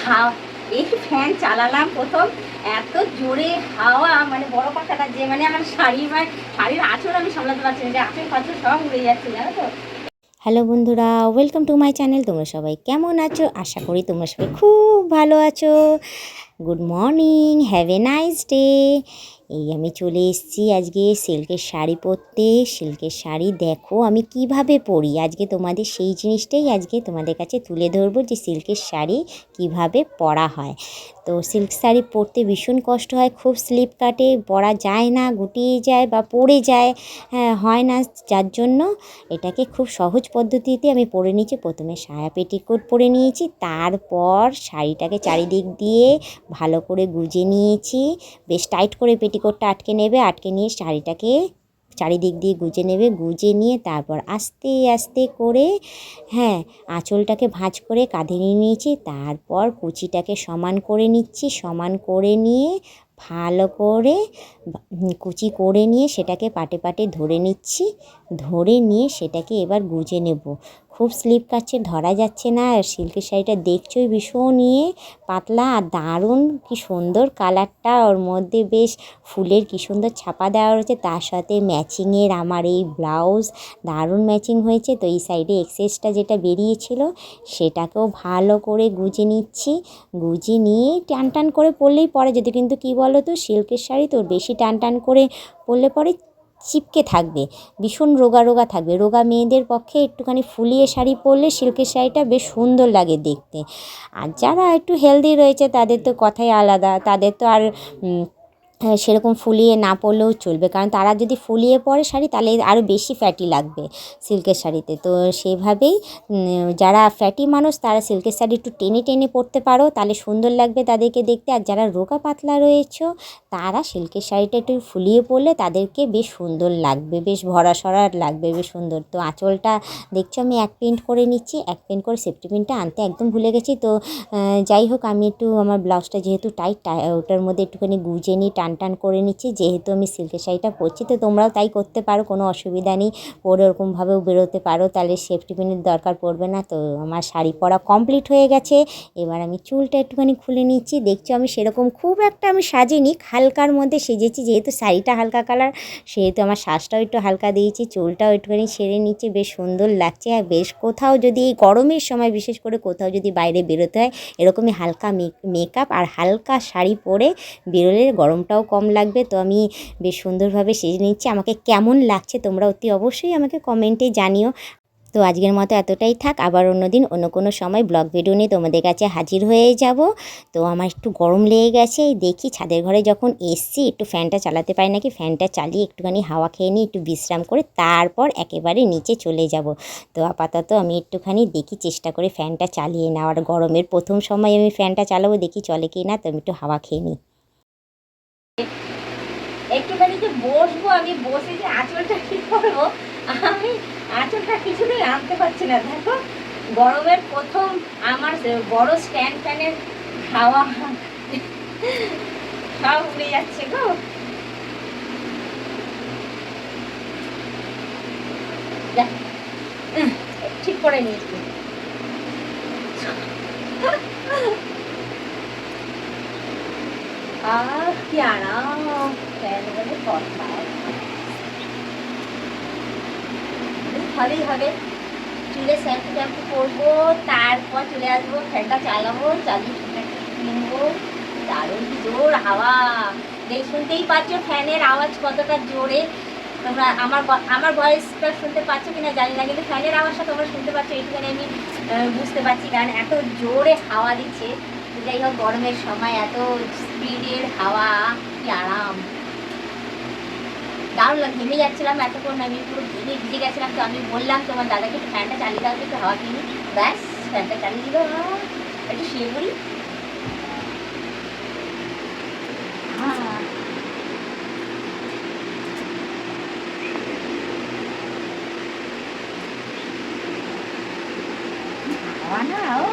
হাওয়া, এই ফ্যান চালালাম প্রথম, এত জোরে হাওয়া, মানে বড় পাখাটা যে মানে আমার শাড়ির আঁচল আমি সামলাতে পারছি না, যে আঁচল ফাঁচল সব উড়ে যাচ্ছে, জানো তো। হ্যালো বন্ধুরা, ওয়েলকাম টু মাই চ্যানেল। তোমরা সবাই কেমন আছো? আশা করি তোমরা সবাই খুব ভালো আছো। Good morning, have a nice day. এই আমি চলে এসেছি আজকে সিল্কের শাড়ি পরতে। সিল্কের শাড়ি দেখো আমি কিভাবে পরি, আজকে তোমাদের সেই জিনিসটাই আজকে তোমাদের কাছে তুলে ধরবো, যে সিল্কের শাড়ি কিভাবে পরা হয়। তো সিল্ক শাড়ি পরতে ভীষণ কষ্ট হয়, খুব স্লিপ কাটে, পরা যায় না, গুটিয়ে যায় বা পড়ে যায়, হয় না। যার জন্য এটাকে খুব সহজ পদ্ধতিতে আমি পরে নিয়েছি। প্রথমে সায়া পেটিকোট পরে নিয়েছি, তারপর শাড়িটাকে চারিদিক দিয়ে ভালো করে গুজে নিয়েছি। বেশ টাইট করে পেটিকোটটা আটকে নেবে, আটকে নিয়ে শাড়িটাকে চারিদিক দিয়ে গুজে নেবে, গুজে নিয়ে তারপর আস্তে আস্তে করে আঁচলটাকে ভাঁজ করে কাঁধে নিয়ে নিয়েছি। তারপর কুচিটাকে সমান করে নিচ্ছি, সমান করে নিয়ে ভালো করে কুচি করে নিয়ে সেটাকে পাটে পাটে ধরে নিচ্ছি। ধরে নিয়ে সেটাকে এবার গুজে নেব। খুব স্লিপ কাটছে, ধরা যাচ্ছে না। আর সিল্কের শাড়িটা দেখছোই ভীষণ পাতলা আর দারুণ, কি সুন্দর কালারটা, ওর মধ্যে বেশ ফুলের কি সুন্দর ছাপা দেওয়া রয়েছে, তার সাথে ম্যাচিংয়ের আমার এই ব্লাউজ দারুণ ম্যাচিং হয়েছে। তো এই সাইডে এক্সেসটা যেটা বেরিয়েছিল সেটাকেও ভালো করে গুজে নিচ্ছি। গুজে নিয়ে টান টান করে পরলেই পরে যেত, কিন্তু কি বলো তো, সিল্কের শাড়ি তো বেশি টান টান করে পরলে পরে চিপকে থাকবে, ভীষণ রোগা রোগা থাকবে। রোগা মেয়েদের পক্ষে একটুখানি ফুলিয়ে শাড়ি পরলে সিল্কের শাড়িটা বেশ সুন্দর লাগে দেখতে। আর যারা একটু হেলদি রয়েছে তাদের তো কথাই আলাদা, তাদের তো আর সেরকম ফুলিয়ে না পরলেও চলবে, কারণ তারা যদি ফুলিয়ে পরে শাড়ি তাহলে আরও বেশি ফ্যাটি লাগবে সিল্কের শাড়িতে। তো সেভাবেই যারা ফ্যাটি মানুষ তারা সিল্কের শাড়ি একটু টেনে টেনে পরতে পারো, তাহলে সুন্দর লাগবে তাদেরকে দেখতে। আর যারা রোগা পাতলা রয়েছে তারা সিল্কের শাড়িটা একটু ফুলিয়ে পরলে তাদেরকে বেশ সুন্দর লাগবে, বেশ ভরা সরা লাগবে, বেশ সুন্দর। তো আঁচলটা দেখছো আমি এক প্রিন্ট করে নিচ্ছি, এক প্রিন্ট করে সেফটি প্রিন্টটা আনতে একদম ভুলে গেছি। তো যাই হোক, আমি একটু আমার ব্লাউজটা যেহেতু টাইট, ওটার মধ্যে একটুখানি গুজে নিই, টান টান করে নিচ্ছি। যেহেতু আমি সিল্কের শাড়িটা পরছি তো তোমরাও তাই করতে পারো, কোনো অসুবিধা নেই। পরে ওরকমভাবেও বেরোতে পারো, তাহলে সেফটি পিনের দরকার পড়বে না। তো আমার শাড়ি পরা কমপ্লিট হয়ে গেছে। এবার আমি চুলটা একটুখানি খুলে নিচ্ছি। দেখছো আমি সেরকম খুব একটা আমি সাজিনি, হালকার মধ্যে সেজেছি, যেহেতু শাড়িটা হালকা কালার সেহেতু আমার শ্বাসটাও একটু হালকা দিয়েছি, চুলটাও একটুখানি সেরে নিচ্ছি, বেশ সুন্দর লাগছে। আর বেশ কোথাও যদি এই গরমের সময় বিশেষ করে কোথাও যদি বাইরে বেরোতে হয়, এরকমই হালকা মেকআপ আর হালকা শাড়ি পরে বেরোলে গরমটাও কম লাগবে। তো আমি বেশ সুন্দরভাবে সেজে নিচ্ছি। আমাকে কেমন লাগছে তোমরা অতি অবশ্যই আমাকে কমেন্টে জানিও। তো আজকের মতো এতটাই থাক, আবার অন্যদিন অন্য কোনো সময় ব্লগ ভিডিও নিয়ে তোমাদের কাছে হাজির হয়ে যাব। তো আমার একটু গরম লেগে গেছে, দেখি ছাদের ঘরে যখন এসছি একটু ফ্যানটা চালাতে পারি নাকি, ফ্যানটা চালিয়ে একটুখানি হাওয়া খেয়ে নিই, একটু বিশ্রাম করে তারপর একেবারে নিচে চলে যাব। তো আপাতত আমি একটুখানি দেখি চেষ্টা করে ফ্যানটা চালিয়ে নেওয়ার, গরমের প্রথম সময় আমি ফ্যানটা চালাবো, দেখি চলে কি না। তো আমি একটু হাওয়া খেয়ে নিই। একটুখানি যে বসবো, আমি বসে যে আঁচলটা ঠিক করবো, আমি আঁচলটা কিছুতেই আনতে পারছি না। দেখো গরমের প্রথম আমার বড় স্ট্যান্ড ফ্যানের হাওয়া সব উড়ে যাচ্ছে গো। ঠিক করে নিয়েছি। কি আরাম ফ্যান বলে কথা, ভালোই হবে। চুলে শ্যাম্পু ট্যাম্পু করবো, তারপর চলে আসবো, ফ্যানটা চালাবো, চালিয়ে কিনবো। দারুণ জোর হাওয়া, শুনতেই পাচ্ছ ফ্যানের আওয়াজ কতটা জোরে। তোমরা আমার ভয়েসটা শুনতে পাচ্ছ কিনা জানি না, কিন্তু ফ্যানের আওয়াজটা তোমরা শুনতে পাচ্ছ এইটুখানি আমি বুঝতে পারছি, কারণ এত জোরে হাওয়া দিচ্ছে। যাই হোক, গরমের সময় এত স্পিডের হাওয়া, কি আরাম, দারুণ লাগে। ঘেমে যাচ্ছিলাম এতক্ষণ, আমি পুরো ঘেমে ভিজে গেছিলাম। তো আমি বললাম তোমার দাদাকে একটু ফ্যানটা চালিয়ে দাও, একটু হাওয়া কিনি। ব্যাস ফ্যানটা চালিয়ে দিল, একটু শুয়ে পড়ি। হাওয়া না, ও